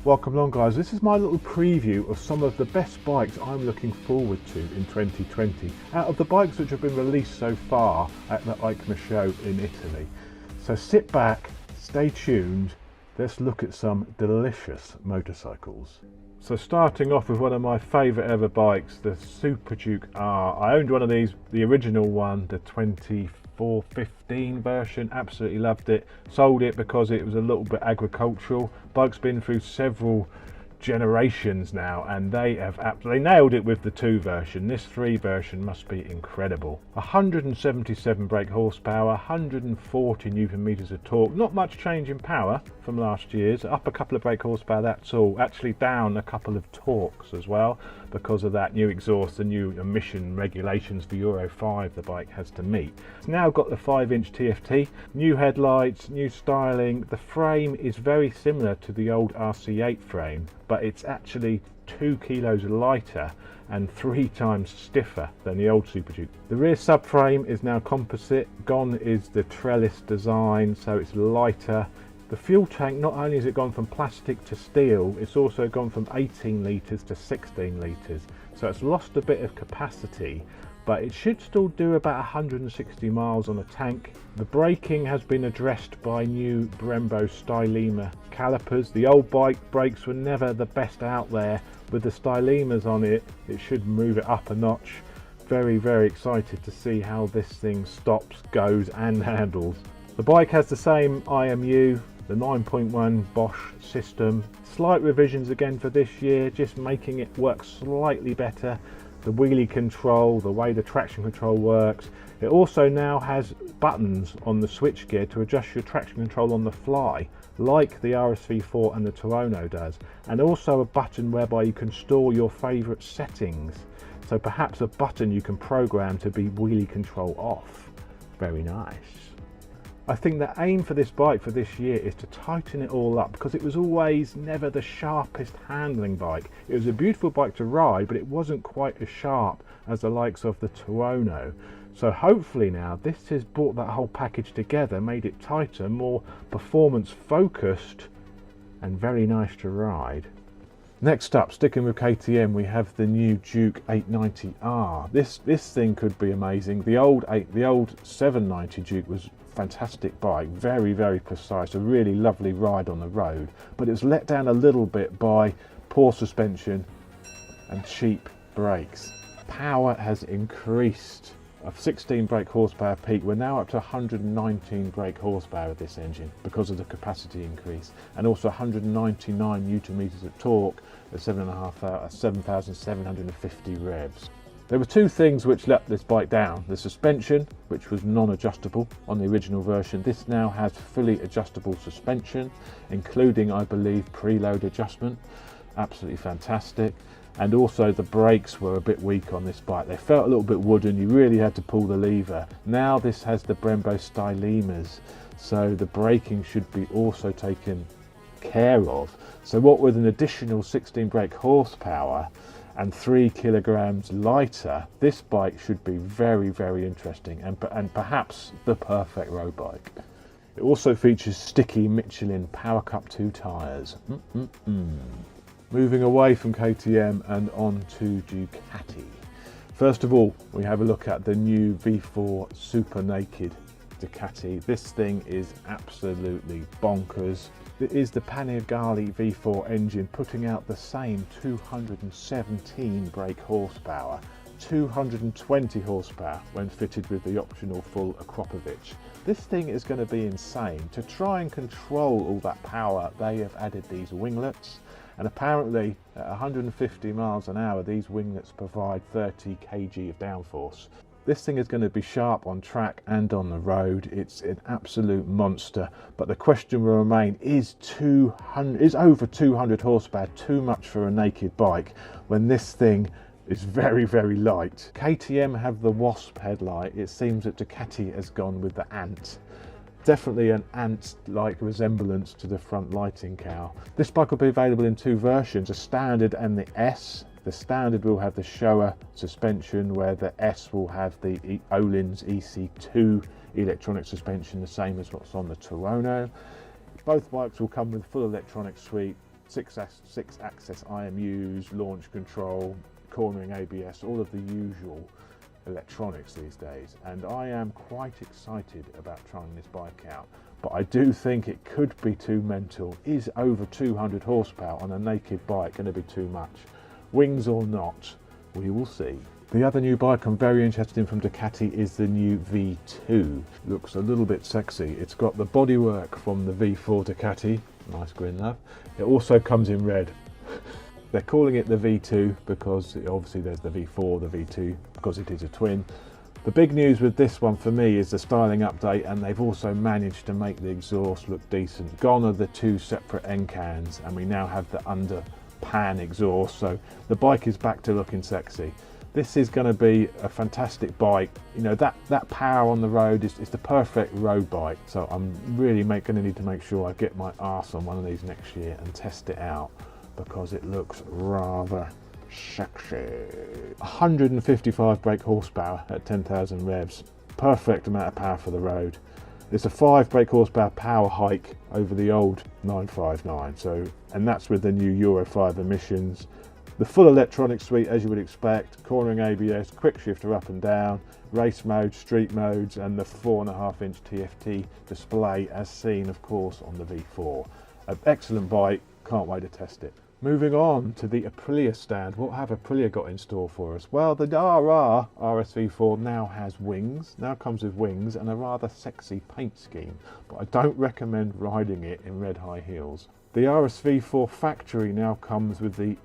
Welcome along guys, this is my little preview of some of the best bikes I'm looking forward to in 2020 out of the bikes which have been released so far at the EICMA show in Italy. So sit back, stay tuned, let's look at some delicious motorcycles. So starting off with one of my favourite ever bikes, the Super Duke R. I owned one of these, the original one, the 2415 version, absolutely loved it. Sold it because it was a little bit agricultural. Bike's been through several generations now and they have absolutely nailed it with the 2 version. This 3 version must be incredible. 177 brake horsepower, 140 newton meters of torque. Not much change in power from last year's. Up a couple of brake horsepower, that's all. Actually down a couple of torques as well because of that new exhaust, the new emission regulations for Euro 5 the bike has to meet. It's now got the 5-inch TFT, new headlights, new styling. The frame is very similar to the old RC8 frame, but it's actually 2 kilos lighter and 3 times stiffer than the old Super Duke. The rear subframe is now composite. Gone is the trellis design, so it's lighter. The fuel tank, not only has it gone from plastic to steel, it's also gone from 18 litres to 16 litres. So it's lost a bit of capacity, but it should still do about 160 miles on a tank. The braking has been addressed by new Brembo Stylema calipers. The old bike brakes were never the best out there. With the Stylemas on it, it should move it up a notch. Very, very excited to see how this thing stops, goes and handles. The bike has the same IMU, the 9.1 Bosch system. Slight revisions again for this year, just making it work slightly better. The wheelie control, the way the traction control works. It also now has buttons on the switchgear to adjust your traction control on the fly, like the RSV4 and the Tuono does, and also a button whereby you can store your favourite settings. So perhaps a button you can program to be wheelie control off. Very nice. I think the aim for this bike for this year is to tighten it all up, because it was always never the sharpest handling bike. It was a beautiful bike to ride, but it wasn't quite as sharp as the likes of the Tuono. So hopefully now this has brought that whole package together, made it tighter, more performance focused and very nice to ride. Next up, sticking with KTM, we have the new Duke 890R. This thing could be amazing. The old 790 Duke was fantastic bike, very, very precise, a really lovely ride on the road, but it's let down a little bit by poor suspension and cheap brakes. Power has increased. Of 16 brake horsepower peak, we're now up to 119 brake horsepower with this engine because of the capacity increase, and also 199 newton meters of torque at 7,750 revs. There were 2 things which let this bike down. The suspension, which was non-adjustable on the original version. This now has fully adjustable suspension, including, I believe, preload adjustment. Absolutely fantastic. And also the brakes were a bit weak on this bike. They felt a little bit wooden, you really had to pull the lever. Now this has the Brembo Stylemas, so the braking should be also taken care of. So what with an additional 16 brake horsepower and 3 kilograms lighter, this bike should be very, very interesting and perhaps the perfect road bike. It also features sticky Michelin Power Cup 2 tyres. Moving away from KTM and on to Ducati. First of all, we have a look at the new V4 Super Naked Ducati. This thing is absolutely bonkers. It is the Panigale V4 engine putting out the same 217 brake horsepower, 220 horsepower when fitted with the optional full Akropovich. This thing is going to be insane. To try and control all that power, they have added these winglets. And apparently at 150 miles an hour, these winglets provide 30 kg of downforce. This thing is going to be sharp on track and on the road. It's an absolute monster. But the question will remain, is over 200 horsepower too much for a naked bike when this thing is very, very light? KTM have the Wasp headlight. It seems that Ducati has gone with the Ant. Definitely an ant-like resemblance to the front lighting cowl. This bike will be available in 2 versions, a standard and the S. The standard will have the Showa suspension, where the S will have the Öhlins EC2 electronic suspension, the same as what's on the Tuono. Both bikes will come with full electronic suite, six-axis IMUs, launch control, cornering ABS, all of the usual electronics these days, and I am quite excited about trying this bike out. But I do think it could be too mental. Is over 200 horsepower on a naked bike going to be too much? Wings or not, we will see. The other new bike I'm very interested in from Ducati is the new V2. Looks a little bit sexy. It's got the bodywork from the V4 Ducati. Nice grin, love. It also comes in red. They're calling it the V2 because obviously there's the V4, the V2, because it is a twin. The big news with this one for me is the styling update, and they've also managed to make the exhaust look decent. Gone are the two separate end cans, and we now have the under pan exhaust, so the bike is back to looking sexy. This is going to be a fantastic bike. You know, that power on the road is the perfect road bike, so I'm really going to need to make sure I get my arse on one of these next year and test it out, because it looks rather sexy. 155 brake horsepower at 10,000 revs. Perfect amount of power for the road. It's a 5 brake horsepower power hike over the old 959, and that's with the new Euro 5 emissions. The full electronic suite, as you would expect: cornering ABS, quick shifter up and down, race mode, street modes, and the 4.5-inch TFT display as seen, of course, on the V4. An excellent bike, can't wait to test it. Moving on to the Aprilia stand. What have Aprilia got in store for us? Well, the RR RSV4 now has wings, now comes with wings and a rather sexy paint scheme, but I don't recommend riding it in red high heels. The RSV4 factory now comes with the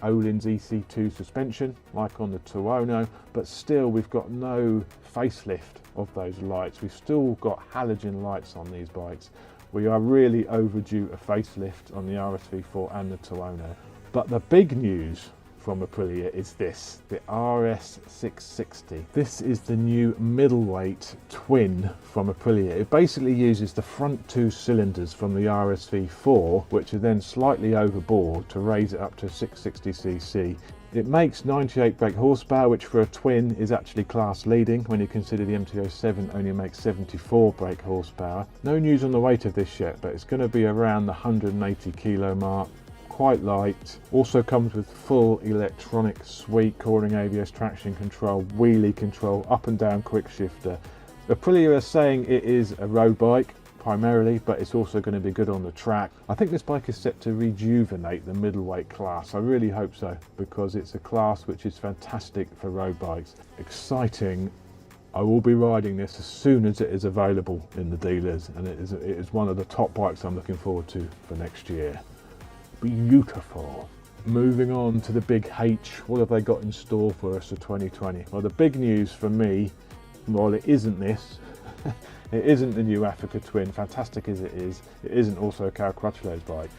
Öhlins EC2 suspension, like on the Tuono, but still we've got no facelift of those lights. We've still got halogen lights on these bikes. We are really overdue a facelift on the RSV4 and the Tuono. But the big news from Aprilia is this, the RS660. This is the new middleweight twin from Aprilia. It basically uses the front two cylinders from the RSV4, which are then slightly overboard to raise it up to 660cc. It makes 98 brake horsepower, which for a twin is actually class leading when you consider the MT-07 only makes 74 brake horsepower. No news on the weight of this yet, but it's going to be around the 180 kilo mark. Quite light. Also comes with full electronic suite, cornering ABS, traction control, wheelie control, up and down quick shifter. Aprilia are saying it is a road bike primarily, but it's also going to be good on the track. I think this bike is set to rejuvenate the middleweight class. I really hope so, because it's a class which is fantastic for road bikes. Exciting. I will be riding this as soon as it is available in the dealers, and it is one of the top bikes I'm looking forward to for next year. Beautiful. Moving on to the big H. What have they got in store for us for 2020? Well, the big news for me, well, it isn't this. It isn't the new Africa Twin, fantastic as it isn't also a Cal Crutchlow's bike.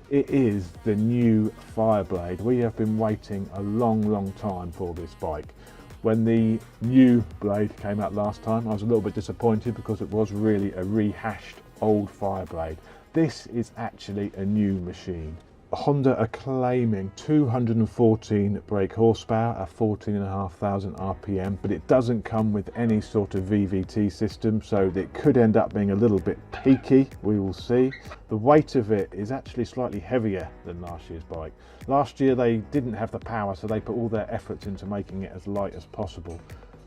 It is the new Fireblade. We have been waiting a long time for this bike. When the new Blade came out last time, I was a little bit disappointed because it was really a rehashed old Fireblade. This is actually a new machine. Honda are claiming 214 brake horsepower at 14,500 RPM, but it doesn't come with any sort of VVT system, so it could end up being a little bit peaky. We will see. The weight of it is actually slightly heavier than last year's bike. Last year they didn't have the power, so they put all their efforts into making it as light as possible.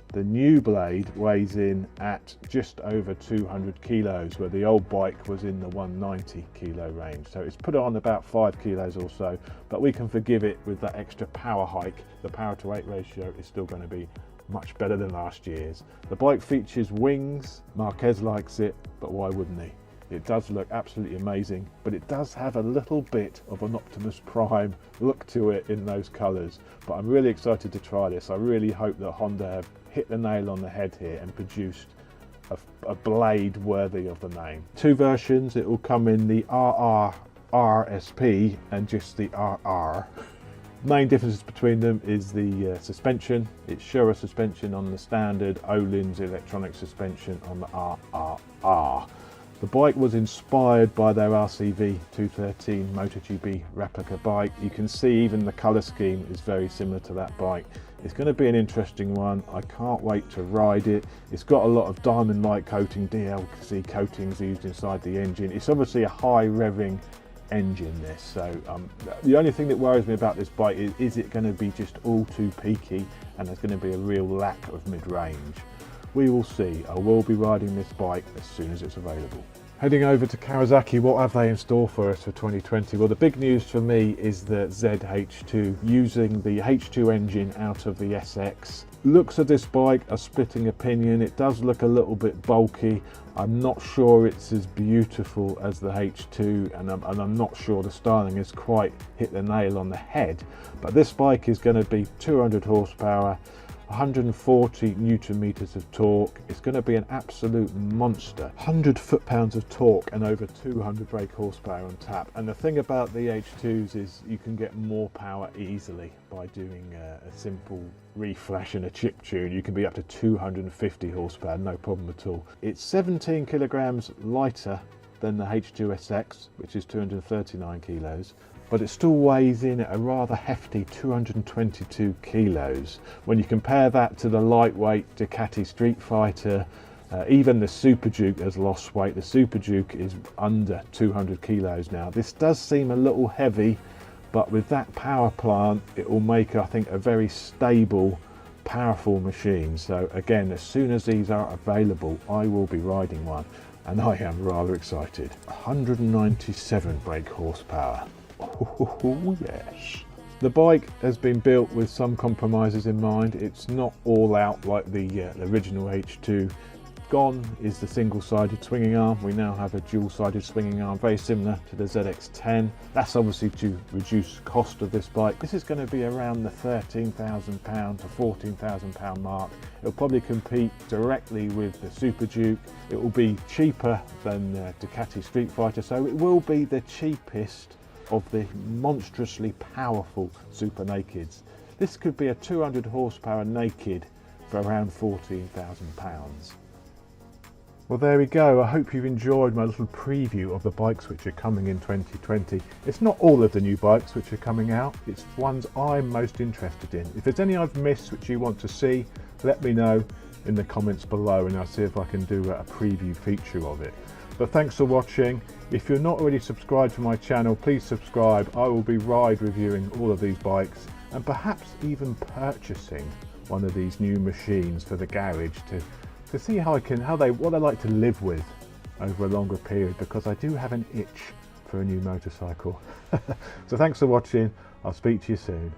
The new Blade weighs in at just over 200 kilos, where the old bike was in the 190 kilo range. So it's put on about 5 kilos or so, but we can forgive it with that extra power hike. The power to weight ratio is still going to be much better than last year's. The bike features wings. Marquez likes it, but why wouldn't he? It does look absolutely amazing, but it does have a little bit of an Optimus Prime look to it in those colours. But I'm really excited to try this. I really hope that Honda have hit the nail on the head here and produced a blade worthy of the name. Two versions. It will come in the RR RSP and just the RR. Main differences between them is the suspension. It's Shura suspension on the standard, Öhlins electronic suspension on the RRR. The bike was inspired by their RCV 213 MotoGP replica bike. You can see even the colour scheme is very similar to that bike. It's going to be an interesting one. I can't wait to ride it. It's got a lot of diamond light coating, DLC coatings used inside the engine. It's obviously a high revving engine this, so the only thing that worries me about this bike is it going to be just all too peaky and there's going to be a real lack of mid-range. We will see. I will be riding this bike as soon as it's available. Heading over to Kawasaki, what have they in store for us for 2020? Well, the big news for me is the ZH2, using the H2 engine out of the SX. Looks of this bike are splitting opinion. It does look a little bit bulky. I'm not sure it's as beautiful as the H2, and I'm not sure the styling has quite hit the nail on the head. But this bike is going to be 200 horsepower, 140 newton meters of torque. It's going to be an absolute monster. 100 foot-pounds of torque and over 200 brake horsepower on tap. And the thing about the H2s is you can get more power easily by doing a simple reflash and a chip tune. You can be up to 250 horsepower, no problem at all. It's 17 kilograms lighter than the H2SX, which is 239 kilos. But it still weighs in at a rather hefty 222 kilos. When you compare that to the lightweight Ducati Street Fighter, even the Super Duke has lost weight. The Super Duke is under 200 kilos now. This does seem a little heavy, but with that power plant, it will make, I think, a very stable, powerful machine. So again, as soon as these are available, I will be riding one, and I am rather excited. 197 brake horsepower. Oh yes. The bike has been built with some compromises in mind. It's not all out like the original H2. Gone is the single-sided swinging arm. We now have a dual-sided swinging arm, very similar to the ZX10. That's obviously to reduce the cost of this bike. This is going to be around the £13,000 to £14,000 mark. It'll probably compete directly with the Super Duke. It will be cheaper than the Ducati Street Fighter, so it will be the cheapest of the monstrously powerful super nakeds. This could be a 200 horsepower naked for around £14,000. Well, there we go. I hope you've enjoyed my little preview of the bikes which are coming in 2020. It's not all of the new bikes which are coming out, it's ones I'm most interested in. If there's any I've missed which you want to see, let me know in the comments below and I'll see if I can do a preview feature of it. But thanks for watching. If you're not already subscribed to my channel, please subscribe. I will be ride reviewing all of these bikes and perhaps even purchasing one of these new machines for the garage to see what I like to live with over a longer period, because I do have an itch for a new motorcycle. So thanks for watching. I'll speak to you soon.